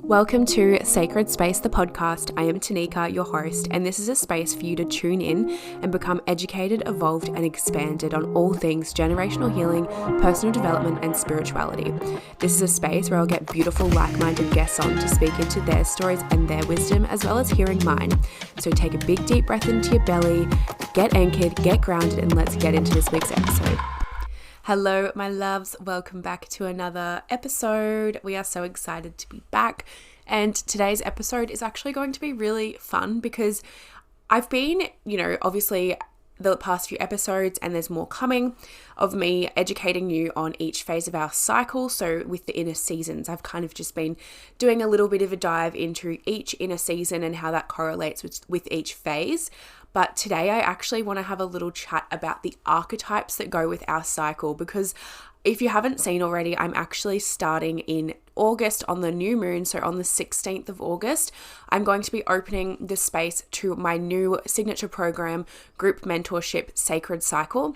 Welcome to Sacred Space, the podcast. I am Tanika, your host, and this is a space for you to tune in and become educated, evolved, and expanded on all things generational healing, personal development, and spirituality. This is a space where I'll get beautiful, like-minded guests on to speak into their stories and their wisdom, as well as hearing mine. So take a big, deep breath into your belly, get anchored, get grounded, and let's get into this week's episode. Hello, my loves. Welcome back to another episode. We are so excited to be back. And today's episode is actually going to be really fun because I've been, obviously the past few episodes, and there's more coming, of me educating you on each phase of our cycle. So with the inner seasons, I've kind of just been doing a little bit of a dive into each inner season and how that correlates with each phase. But today I actually want to have a little chat about the archetypes that go with our cycle, because if you haven't seen already, I'm actually starting in August on the new moon. So on the 16th of August, I'm going to be opening the space to my new signature program, group mentorship, Sacred Cycle.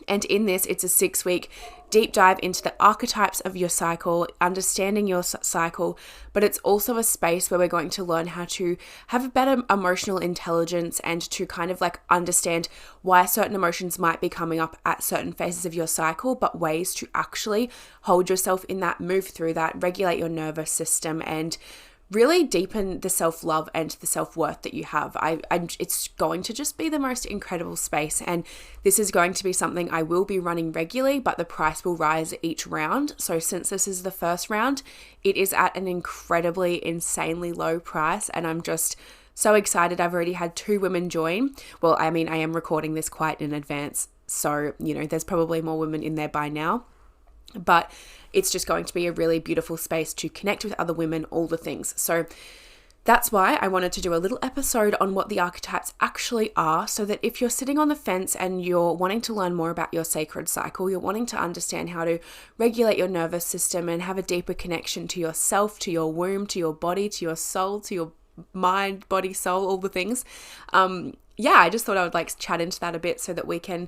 And in this, it's a 6-week deep dive into the archetypes of your cycle, understanding your cycle, but it's also a space where we're going to learn how to have a better emotional intelligence and to kind of like understand why certain emotions might be coming up at certain phases of your cycle, but ways to actually hold yourself in that, move through that, regulate your nervous system, and really deepen the self-love and the self-worth that you have. It's going to just be the most incredible space, and this is going to be something I will be running regularly, but the price will rise each round. So since this is the first round, it is at an incredibly, insanely low price, and I'm just so excited. I've already had 2 women join. Well, I am recording this quite in advance, so there's probably more women in there by now. But it's just going to be a really beautiful space to connect with other women, all the things. So that's why I wanted to do a little episode on what the archetypes actually are, so that if you're sitting on the fence and you're wanting to learn more about your sacred cycle, you're wanting to understand how to regulate your nervous system and have a deeper connection to yourself, to your womb, to your body, to your soul, to your mind, body, soul, all the things. I just thought I would chat into that a bit so that we can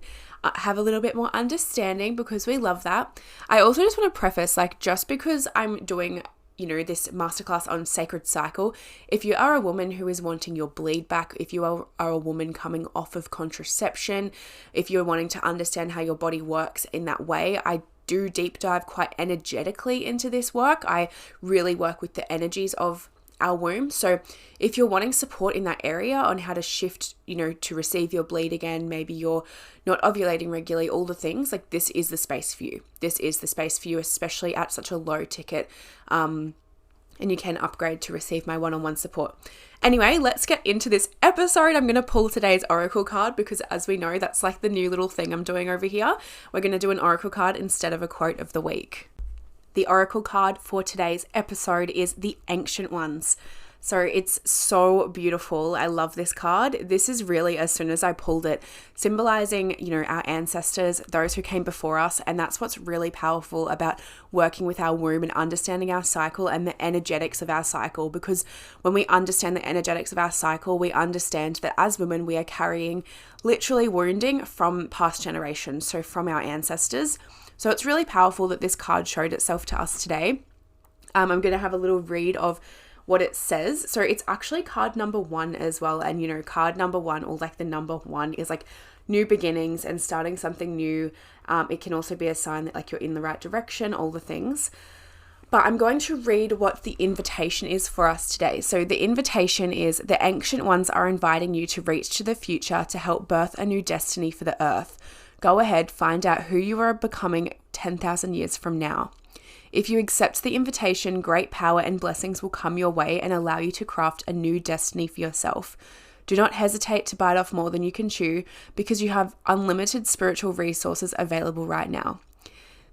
have a little bit more understanding, because we love that. I also just want to preface, just because I'm doing, this masterclass on sacred cycle, if you are a woman who is wanting your bleed back, if you are a woman coming off of contraception, if you're wanting to understand how your body works in that way, I do deep dive quite energetically into this work. I really work with the energies of our womb. So if you're wanting support in that area on how to shift, to receive your bleed again, maybe you're not ovulating regularly, all the things, this is the space for you. This is the space for you, especially at such a low ticket. And you can upgrade to receive my one-on-one support. Anyway, let's get into this episode. I'm going to pull today's oracle card because, as we know, that's the new little thing I'm doing over here. We're going to do an oracle card instead of a quote of the week. The oracle card for today's episode is the Ancient Ones. So it's so beautiful. I love this card. This is really, as soon as I pulled it, symbolizing, our ancestors, those who came before us. And that's what's really powerful about working with our womb and understanding our cycle and the energetics of our cycle. Because when we understand the energetics of our cycle, we understand that as women, we are carrying literally wounding from past generations, so from our ancestors. So it's really powerful that this card showed itself to us today. I'm going to have a little read of what it says. So it's actually card number 1 as well. And, card number 1, or the number 1, is new beginnings and starting something new. It can also be a sign that you're in the right direction, all the things. But I'm going to read what the invitation is for us today. So the invitation is: the Ancient Ones are inviting you to reach to the future to help birth a new destiny for the earth. Go ahead, find out who you are becoming 10,000 years from now. If you accept the invitation, great power and blessings will come your way and allow you to craft a new destiny for yourself. Do not hesitate to bite off more than you can chew, because you have unlimited spiritual resources available right now.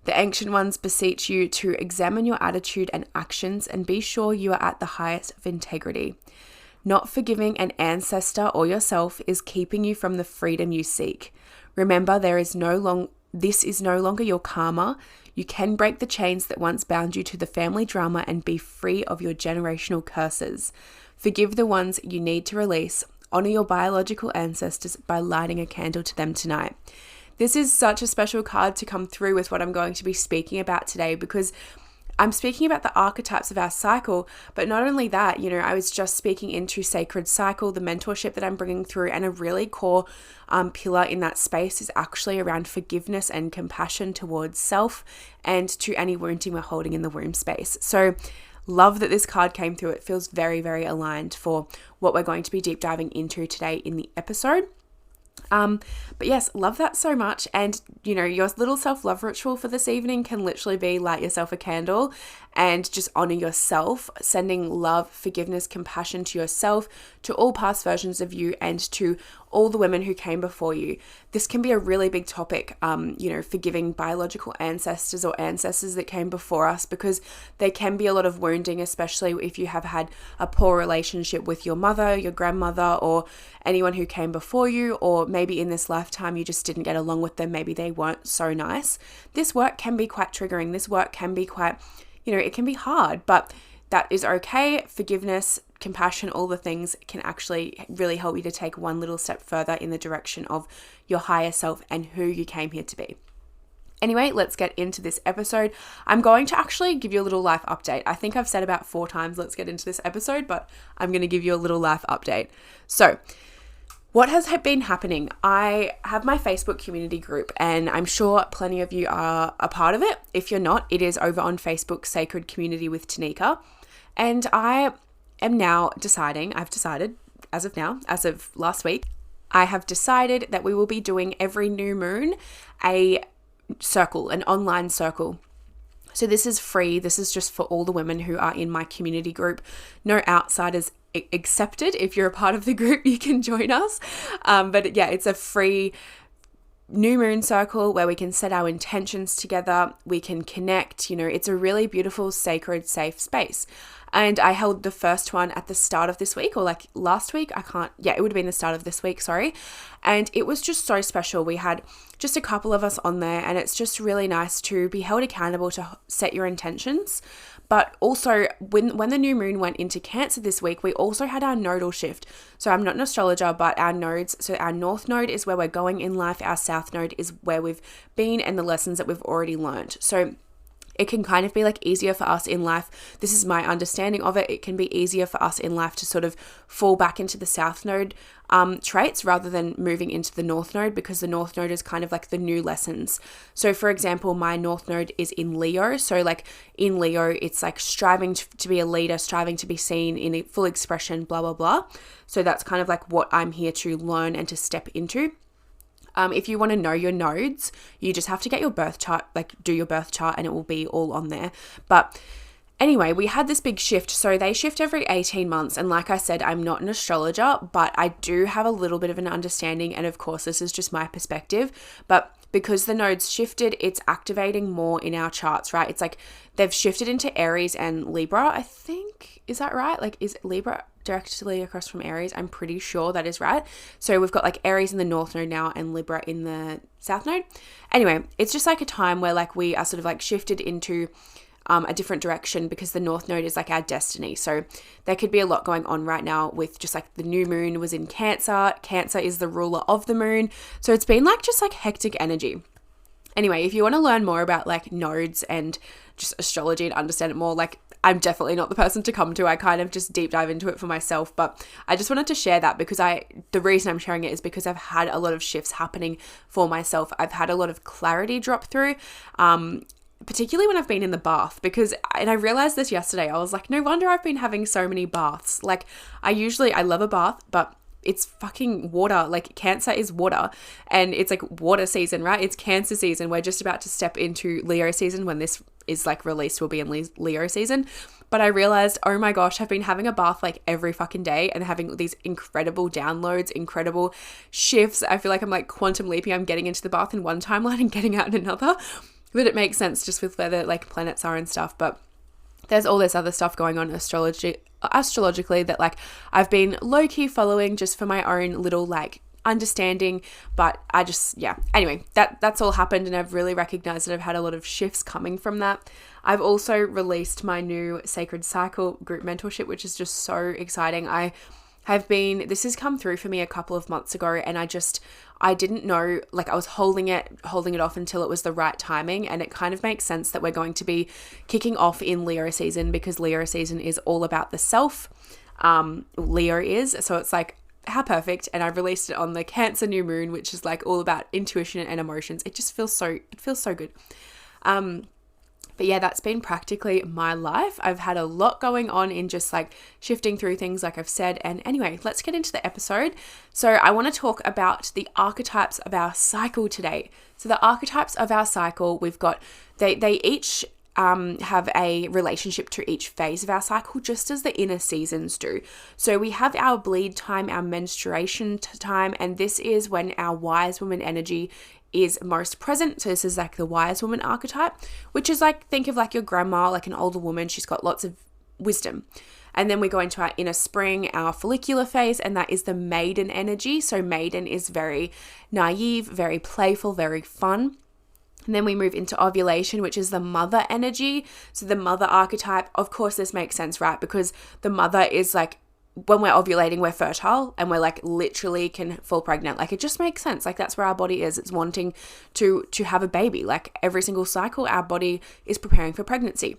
The Ancient Ones beseech you to examine your attitude and actions and be sure you are at the highest of integrity. Not forgiving an ancestor or yourself is keeping you from the freedom you seek. Remember, this is no longer your karma. You can break the chains that once bound you to the family drama and be free of your generational curses. Forgive the ones you need to release. Honor your biological ancestors by lighting a candle to them tonight. This is such a special card to come through with what I'm going to be speaking about today, because I'm speaking about the archetypes of our cycle, but not only that, I was just speaking into sacred cycle, the mentorship that I'm bringing through, and a really core pillar in that space is actually around forgiveness and compassion towards self and to any wounding we're holding in the womb space. So love that this card came through. It feels very, very aligned for what we're going to be deep diving into today in the episode. But yes, love that so much. And your little self-love ritual for this evening can literally be light yourself a candle and just honor yourself, sending love, forgiveness, compassion to yourself, to all past versions of you, and to all the women who came before you. This can be a really big topic, forgiving biological ancestors or ancestors that came before us, because there can be a lot of wounding, especially if you have had a poor relationship with your mother, your grandmother, or anyone who came before you, or maybe in this lifetime you just didn't get along with them. Maybe they weren't so nice. This work can be quite triggering. This work can be quite, it can be hard, but that is okay. Forgiveness, compassion, all the things can actually really help you to take one little step further in the direction of your higher self and who you came here to be. Anyway, let's get into this episode. I'm going to actually give you a little life update. I think I've said about 4 times, let's get into this episode, but I'm going to give you a little life update. So, what has been happening? I have my Facebook community group, and I'm sure plenty of you are a part of it. If you're not, it is over on Facebook, Sacred Community with Tanika. And I am now I've decided as of last week, I have decided that we will be doing every new moon an online circle. So this is free. This is just for all the women who are in my community group. No outsiders accepted. If you're a part of the group, you can join us. But yeah, it's a free new moon circle where we can set our intentions together. We can connect. It's a really beautiful, sacred, safe space. And I held the first one at the start of this week, or like last week. It would have been the start of this week, sorry. And it was just so special. We had just a couple of us on there, and it's just really nice to be held accountable to set your intentions. But also, when the new moon went into Cancer this week, we also had our nodal shift. So I'm not an astrologer, but our nodes, so our north node is where we're going in life. Our south node is where we've been and the lessons that we've already learned. So it can kind of be like easier for us in life. This is my understanding of it. It can be easier for us in life to sort of fall back into the south node traits rather than moving into the north node, because the north node is kind of like the new lessons. So for example, my north node is in Leo. So like in Leo, it's like striving to be a leader, striving to be seen in a full expression, blah, blah, blah. So that's kind of like what I'm here to learn and to step into. If you want to know your nodes, you just have to get your birth chart, do your birth chart, and it will be all on there. But anyway, we had this big shift. So they shift every 18 months. And like I said, I'm not an astrologer, but I do have a little bit of an understanding. And of course, this is just my perspective. But because the nodes shifted, it's activating more in our charts, right? It's like they've shifted into Aries and Libra, I think. Is that right? Like, is Libra directly across from Aries? I'm pretty sure that is right. So we've got like Aries in the north node now and Libra in the south node. Anyway, it's just like a time where like we are sort of like shifted into a different direction, because the north node is like our destiny. So there could be a lot going on right now with just like the new moon was in Cancer. Cancer is the ruler of the moon. So it's been like just like hectic energy. Anyway, if you want to learn more about like nodes and just astrology and understand it more, like I'm definitely not the person to come to. I kind of just deep dive into it for myself, but I just wanted to share that because the reason I'm sharing it is because I've had a lot of shifts happening for myself. I've had a lot of clarity drop through, particularly when I've been in the bath, and I realized this yesterday. I was like, no wonder I've been having so many baths. Like I love a bath, but it's fucking water. Like Cancer is water, and it's like water season, right? It's Cancer season. We're just about to step into Leo season. When this is like released, we'll be in Leo season. But I realized, oh my gosh, I've been having a bath like every fucking day and having these incredible downloads, incredible shifts. I feel like I'm like quantum leaping. I'm getting into the bath in one timeline and getting out in another. But it makes sense just with where the like planets are and stuff. But there's all this other stuff going on astrologically that like I've been low-key following just for my own little like understanding. But I just, yeah. Anyway, that's all happened, and I've really recognized that I've had a lot of shifts coming from that. I've also released my new Sacred Cycle group mentorship, which is just so exciting. I this has come through for me a couple of months ago, and I didn't know, like I was holding it off until it was the right timing. And it kind of makes sense that we're going to be kicking off in Leo season, because Leo season is all about the self. Leo is, so it's like, how perfect. And I released it on the Cancer new moon, which is like all about intuition and emotions. It feels so good. But yeah, that's been practically my life. I've had a lot going on in just like shifting through things, like I've said. And anyway, let's get into the episode. So I want to talk about the archetypes of our cycle today. So the archetypes of our cycle, we've got, they each have a relationship to each phase of our cycle, just as the inner seasons do. So we have our bleed time, our menstruation time, and this is when our wise woman energy is most present. So this is like the wise woman archetype, which is like, think of like your grandma, like an older woman. She's got lots of wisdom. And then we go into our inner spring, our follicular phase, and that is the maiden energy. So maiden is very naive, very playful, very fun. And then we move into ovulation, which is the mother energy. So the mother archetype, of course, this makes sense, right? Because the mother is like, when we're ovulating, we're fertile and we're like literally can fall pregnant. Like it just makes sense. Like that's where our body is. It's wanting to have a baby. Like every single cycle, our body is preparing for pregnancy.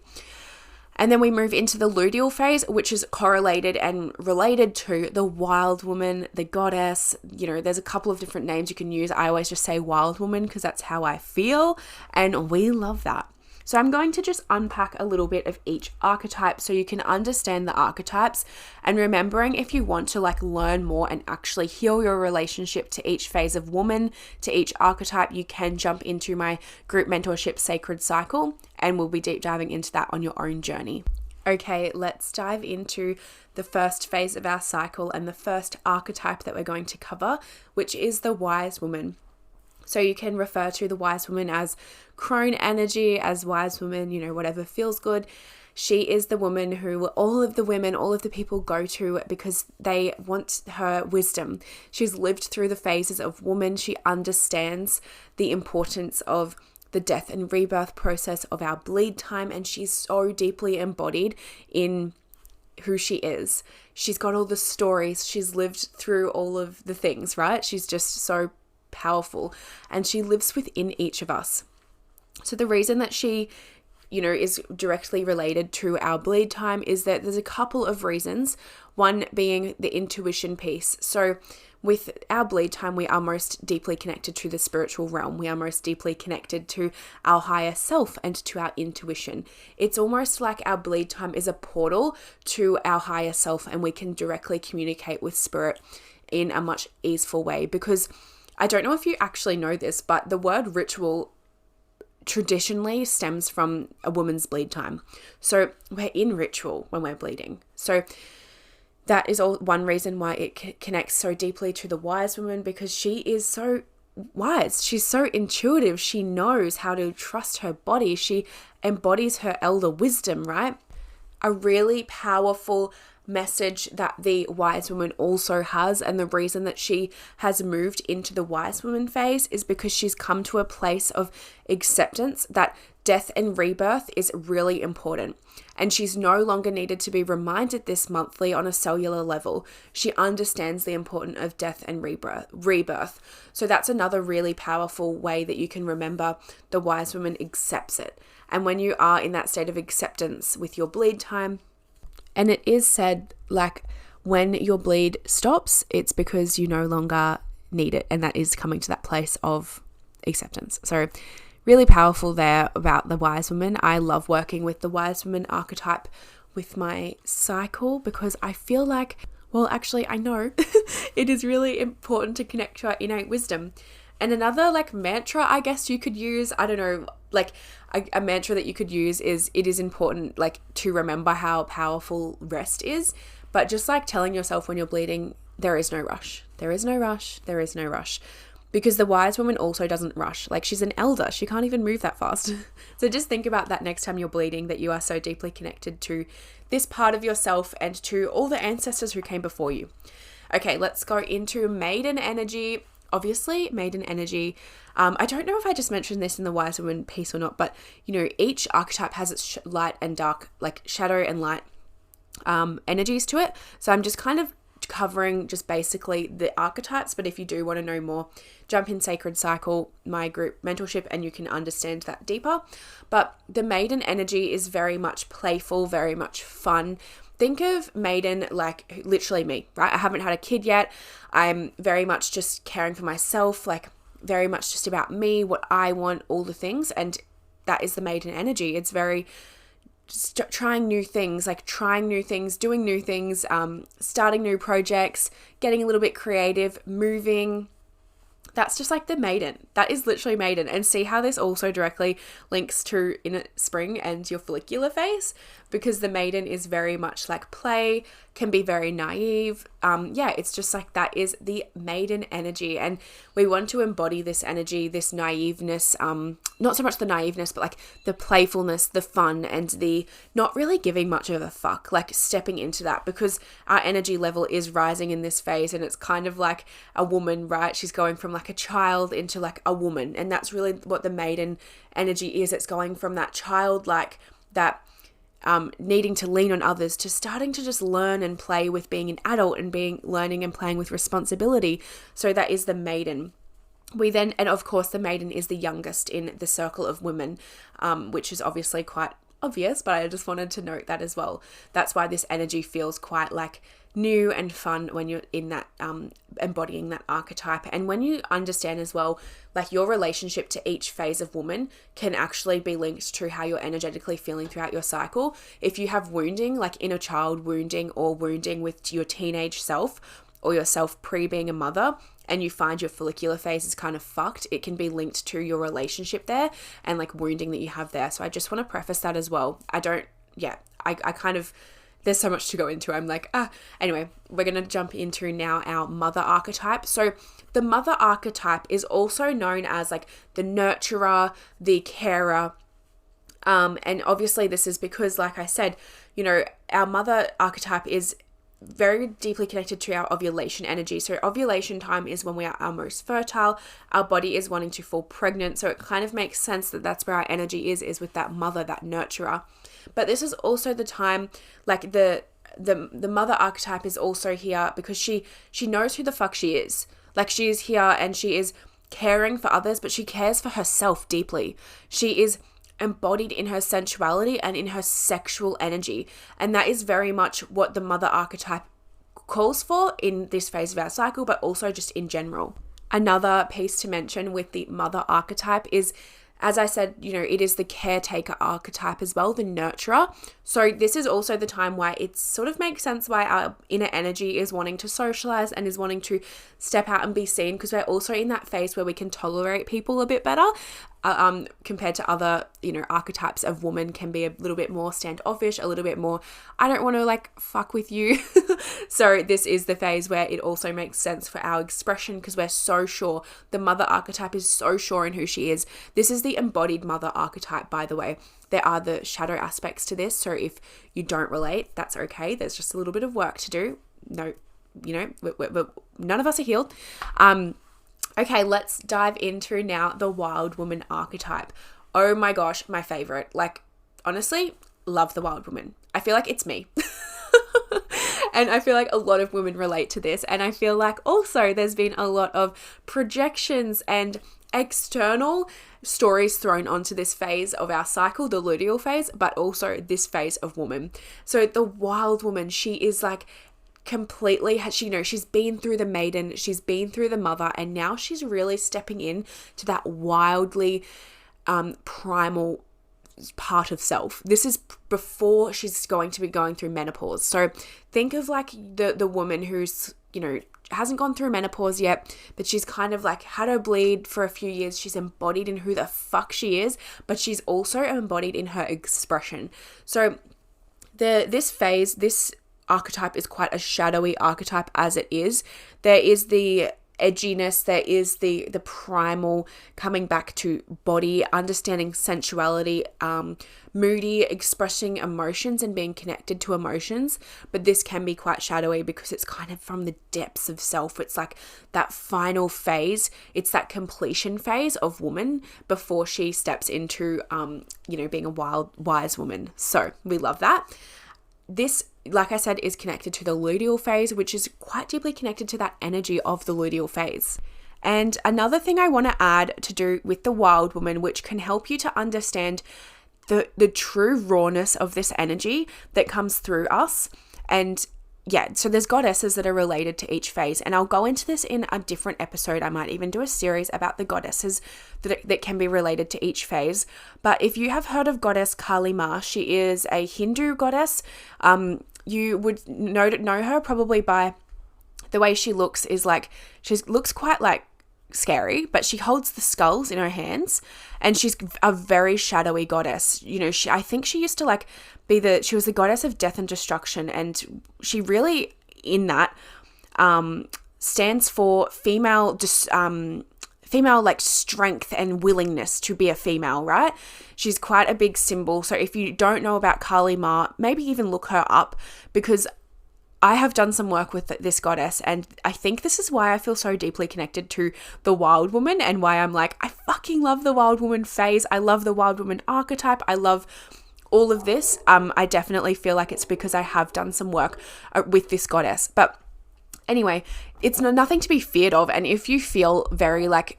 And then we move into the luteal phase, which is correlated and related to the wild woman, the goddess. You know, there's a couple of different names you can use. I always just say wild woman because that's how I feel. And we love that. So I'm going to just unpack a little bit of each archetype so you can understand the archetypes, and remembering, if you want to like learn more and actually heal your relationship to each phase of woman, to each archetype, you can jump into my group mentorship Sacred Cycle, and we'll be deep diving into that on your own journey. Okay, let's dive into the first phase of our cycle and the first archetype that we're going to cover, which is the wise woman. So you can refer to the wise woman as crone energy, as wise woman, you know, whatever feels good. She is the woman who all of the people go to because they want her wisdom. She's lived through the phases of woman. She understands the importance of the death and rebirth process of our bleed time, and she's so deeply embodied in who she is. She's got all the stories. She's lived through all of the things, right? She's just so powerful, and she lives within each of us. So the reason that she, you know, is directly related to our bleed time is that there's a couple of reasons. One being the intuition piece. So with our bleed time, we are most deeply connected to the spiritual realm. We are most deeply connected to our higher self and to our intuition. It's almost like our bleed time is a portal to our higher self, and we can directly communicate with spirit in a much easeful way. Because I don't know if you actually know this, but the word ritual traditionally stems from a woman's bleed time. So we're in ritual when we're bleeding. So that is all one reason why it connects so deeply to the wise woman, because she is so wise. She's so intuitive. She knows how to trust her body. She embodies her elder wisdom, right? A really powerful message that the wise woman also has, and the reason that she has moved into the wise woman phase is because she's come to a place of acceptance that death and rebirth is really important, and she's no longer needed to be reminded this monthly on a cellular level. She understands the importance of death and rebirth. So that's another really powerful way that you can remember the wise woman accepts it. And when you are in that state of acceptance with your bleed time, and it is said, like, when your bleed stops, it's because you no longer need it. And that is coming to that place of acceptance. So really powerful there about the wise woman. I love working with the wise woman archetype with my cycle, because I feel like, well, actually, I know it is really important to connect to our innate wisdom. And another like mantra, I guess you could use, I don't know, like a mantra that you could use is, it is important like to remember how powerful rest is, but just like telling yourself when you're bleeding, there is no rush. There is no rush. There is no rush. Because the wise woman also doesn't rush. Like, she's an elder. She can't even move that fast. So just think about that next time you're bleeding, that you are so deeply connected to this part of yourself and to all the ancestors who came before you. Okay, let's go into maiden energy. Obviously, maiden energy. I don't know if I just mentioned this in the wise woman piece or not, but you know, each archetype has its light and dark, like shadow and light energies to it. So I'm just kind of covering just basically the archetypes, but if you do want to know more, jump in Sacred Cycle, my group mentorship, and you can understand that deeper. But the maiden energy is very much playful, very much fun. Think of maiden like literally me, right? I haven't had a kid yet. I'm very much just caring for myself, like very much just about me, what I want, all the things. And that is the maiden energy. It's very just trying new things, doing new things, starting new projects, getting a little bit creative, moving. That's just like the maiden. That is literally maiden. And see how this also directly links to inner spring and your follicular phase, because the maiden is very much like play, can be very naive. It's just like that is the maiden energy. And we want to embody this energy, this naiveness, not so much the naiveness, but like the playfulness, the fun, and the not really giving much of a fuck, like stepping into that, because our energy level is rising in this phase. And it's kind of like a woman, right? She's going from like a child into like a woman. And that's really what the maiden energy is. It's going from that child, like that needing to lean on others, to starting to just learn and play with being an adult and learning and playing with responsibility. So that is the maiden. And of course the maiden is the youngest in the circle of women, which is obviously quite obvious, but I just wanted to note that as well. That's why this energy feels quite like new and fun when you're in that embodying that archetype. And when you understand as well, like your relationship to each phase of woman can actually be linked to how you're energetically feeling throughout your cycle. If you have wounding, like inner child wounding, or wounding with your teenage self, or yourself pre being a mother, and you find your follicular phase is kind of fucked, it can be linked to your relationship there and like wounding that you have there. So I just want to preface that as well. I kind of, there's so much to go into. I'm like, anyway, we're going to jump into now our mother archetype. So the mother archetype is also known as like the nurturer, the carer. And obviously this is because, like I said, our mother archetype is very deeply connected to our ovulation energy. So ovulation time is when we are our most fertile. Our body is wanting to fall pregnant. So it kind of makes sense that that's where our energy is with that mother, that nurturer. But this is also the time, like the mother archetype is also here because she knows who the fuck she is. Like she is here and she is caring for others, but she cares for herself deeply. She is embodied in her sensuality and in her sexual energy. And that is very much what the mother archetype calls for in this phase of our cycle, but also just in general. Another piece to mention with the mother archetype is, as I said, it is the caretaker archetype as well, the nurturer. So this is also the time why it sort of makes sense why our inner energy is wanting to socialize and is wanting to step out and be seen, because we're also in that phase where we can tolerate people a bit better. Compared to other, archetypes of woman can be a little bit more standoffish, a little bit more, I don't want to like fuck with you. So this is the phase where it also makes sense for our expression, because we're so sure. The mother archetype is so sure in who she is. This is the embodied mother archetype, by the way. There are the shadow aspects to this. So if you don't relate, that's okay. There's just a little bit of work to do. No, we're none of us are healed. Okay, let's dive into now the wild woman archetype. Oh my gosh, my favorite. Like, honestly, love the wild woman. I feel like it's me. And I feel like a lot of women relate to this. And I feel like also there's been a lot of projections and external stories thrown onto this phase of our cycle, the luteal phase, but also this phase of woman. So the wild woman, she is like completely, she's been through the maiden, she's been through the mother, and now she's really stepping in to that wildly primal part of self. This is before she's going to be going through menopause. So think of like the woman who's, hasn't gone through menopause yet, but she's kind of like had her bleed for a few years. She's embodied in who the fuck she is, but she's also embodied in her expression. So this phase, this archetype is quite a shadowy archetype as it is. There is the edginess, there is the primal coming back to body, understanding sensuality, moody, expressing emotions and being connected to emotions. But this can be quite shadowy because it's kind of from the depths of self. It's like that final phase. It's that completion phase of woman before she steps into, being a wild, wise woman. So we love that. This like I said, is connected to the luteal phase, which is quite deeply connected to that energy of the luteal phase. And another thing I want to add to do with the wild woman, which can help you to understand the true rawness of this energy that comes through us. And yeah, so there's goddesses that are related to each phase, and I'll go into this in a different episode. I might even do a series about the goddesses that can be related to each phase. But if you have heard of goddess Kali Ma, she is a Hindu goddess. You would know her probably by the way she looks. Is like, she looks quite like scary, but she holds the skulls in her hands, and she's a very shadowy goddess. You know, I think she used to like she was the goddess of death and destruction, and she really in that stands for female like strength and willingness to be a female, right? She's quite a big symbol. So if you don't know about Kali Ma, maybe even look her up, because I have done some work with this goddess, and I think this is why I feel so deeply connected to the wild woman, and why I'm like, I fucking love the wild woman phase. I love the wild woman archetype. I love all of this. I definitely feel like it's because I have done some work with this goddess. But anyway, it's nothing to be feared of. And if you feel very like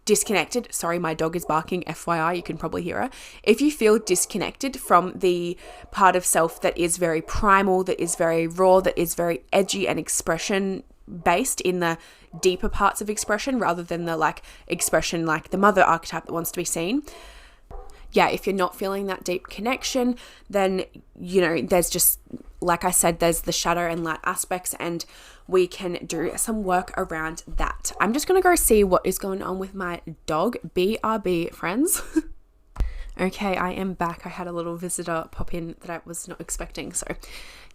disconnected, sorry, my dog is barking, FYI, you can probably hear her. If you feel disconnected from the part of self that is very primal, that is very raw, that is very edgy and expression based in the deeper parts of expression, rather than the like expression like the mother archetype that wants to be seen. Yeah, if you're not feeling that deep connection, then, you know, there's just, like I said, there's the shadow and light aspects, and we can do some work around that. I'm just going to go see what is going on with my dog, BRB, friends. Okay, I am back. I had a little visitor pop in that I was not expecting. So,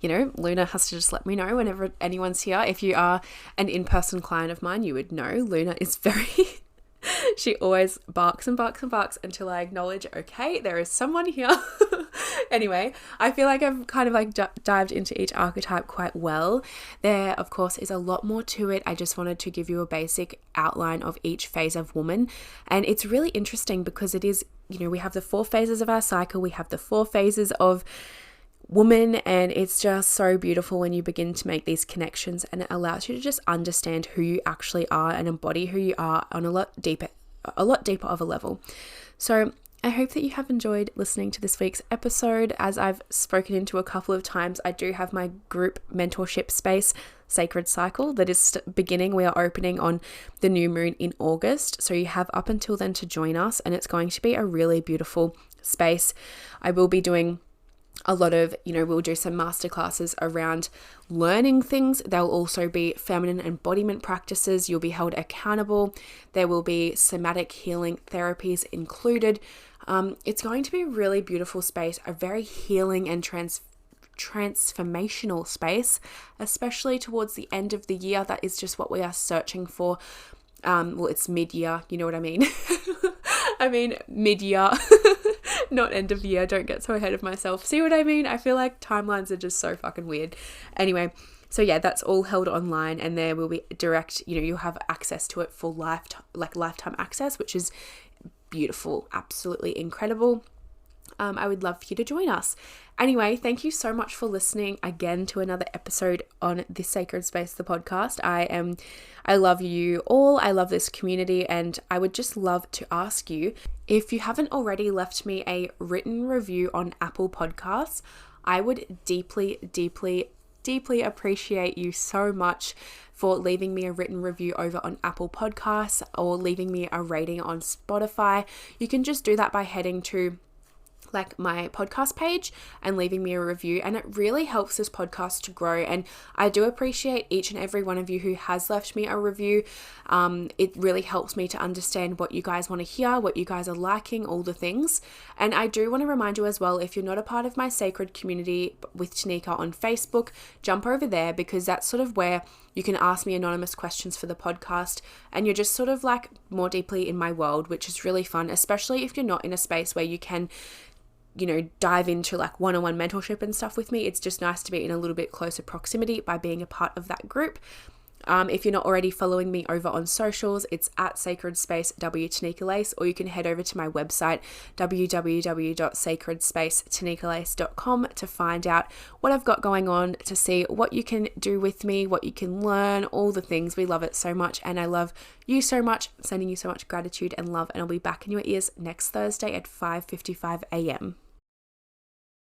you know, Luna has to just let me know whenever anyone's here. If you are an in-person client of mine, you would know Luna is very... She always barks and barks and barks until I acknowledge, okay, there is someone here. Anyway, I feel like I've kind of like dived into each archetype quite well. There, of course, is a lot more to it. I just wanted to give you a basic outline of each phase of woman. And it's really interesting because it is, you know, we have the 4 phases of our cycle. We have the 4 phases of woman, and it's just so beautiful when you begin to make these connections, and it allows you to just understand who you actually are and embody who you are on a lot deeper of a level. So I hope that you have enjoyed listening to this week's episode. As I've spoken into a couple of times, I do have my group mentorship space, Sacred Cycle, that is beginning. We are opening on the new moon in August, so you have up until then to join us, and it's going to be a really beautiful space. I will be doing a lot of, you know, we'll do some masterclasses around learning things. There'll also be feminine embodiment practices. You'll be held accountable. There will be somatic healing therapies included. It's going to be a really beautiful space, a very healing and transformational space, especially towards the end of the year. That is just what we are searching for. Well, it's mid-year, you know what I mean? I mean mid-year, not end of the year. Don't get so ahead of myself. See what I mean? I feel like timelines are just so fucking weird. Anyway, so yeah, that's all held online, and there will be direct, you know, you'll have access to it for lifetime access, which is beautiful, absolutely incredible. I would love for you to join us. Anyway, thank you so much for listening again to another episode on This Sacred Space, the podcast. I love you all. I love this community, and I would just love to ask you, if you haven't already left me a written review on Apple Podcasts, I would deeply, deeply, deeply appreciate you so much for leaving me a written review over on Apple Podcasts, or leaving me a rating on Spotify. You can just do that by heading to like my podcast page and leaving me a review, and it really helps this podcast to grow. And I do appreciate each and every one of you who has left me a review. It really helps me to understand what you guys want to hear, what you guys are liking, all the things. And I do want to remind you as well, if you're not a part of my sacred community with Tanika on Facebook, jump over there, because that's sort of where you can ask me anonymous questions for the podcast, and you're just sort of like more deeply in my world, which is really fun, especially if you're not in a space where you can, you know, dive into like one-on-one mentorship and stuff with me. It's just nice to be in a little bit closer proximity by being a part of that group. If you're not already following me over on socials, it's at Sacred Space W Tanika Lace, or you can head over to my website www.sacredspacetanikalace.com to find out what I've got going on, to see what you can do with me, what you can learn, all the things. We love it so much, and I love you so much. I'm sending you so much gratitude and love, and I'll be back in your ears next Thursday at 5:55 a.m.